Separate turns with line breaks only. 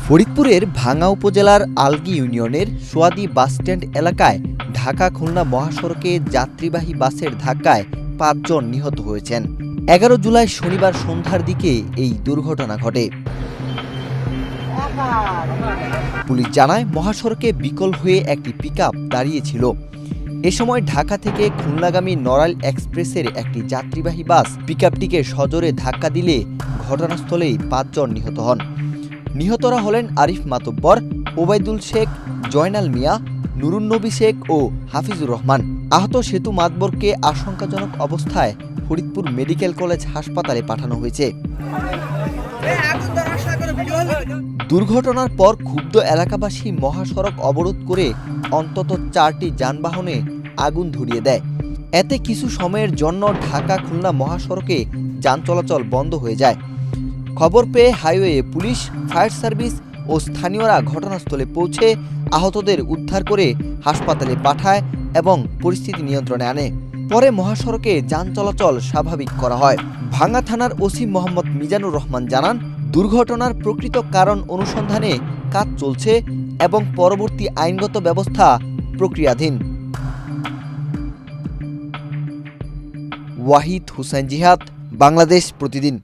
ফরিদপুরের ভাঙ্গা উপজেলার আলগী ইউনিয়নের সোয়াদি বাসস্ট্যান্ড এলাকায় ঢাকা খুলনা মহাসড়কে যাত্রীবাহী বাসের ধাক্কায় ৫ জন নিহত হয়েছেন। ১১ জুলাই শনিবার সন্ধ্যার দিকে এই দুর্ঘটনা ঘটে। পুলিশ জানায়, মহাসড়কে বিকল হয়ে একটি পিকআপ দাঁড়িয়েছিল। এ সময় ঢাকা থেকে খুলনাগামী নড়াইল এক্সপ্রেসের একটি যাত্রীবাহী বাস পিকআপটিকে সজোরে ধাক্কা দিলে ঘটনাস্থলেই ৫ জন নিহত হন। নিহতরা হলেন আরিফ মাতব্বর, ওবায়দুল শেখ, জয়নাল মিয়া, নুরুন্নবী শেখ ও হাফিজুর রহমান। আহত সেতু মাতবরকে আশঙ্কাজনক অবস্থায় ফরিদপুর মেডিকেল কলেজ হাসপাতালে পাঠানো হয়েছে। দুর্ঘটনার পর ক্ষুব্ধ এলাকাবাসী মহাসড়ক অবরোধ করে অন্তত ৪টি যানবাহনে আগুন ধরিয়ে দেয়। এতে কিছু সময়ের জন্য ঢাকা খুলনা মহাসড়কে যান চলাচল বন্ধ হয়ে যায়। খবর পেয়ে হাইওয়ে পুলিশ, ফায়ার সার্ভিস ও স্থানীয়রা ঘটনাস্থলে পৌঁছে আহতদের উদ্ধার করে হাসপাতালে পাঠায় এবং পরিস্থিতি নিয়ন্ত্রণে আনে। পরে মহাসড়কে যান চলাচল স্বাভাবিক করা হয়। ভাঙ্গা থানার ওসি মোহাম্মদ মিজানুর রহমান জানান, দুর্ঘটনার প্রকৃত কারণ অনুসন্ধানে কাজ চলছে এবং পরবর্তী আইনগত ব্যবস্থা প্রক্রিয়াধীন। ওয়াহিদ হুসাইন জিহাদ, বাংলাদেশ প্রতিদিন।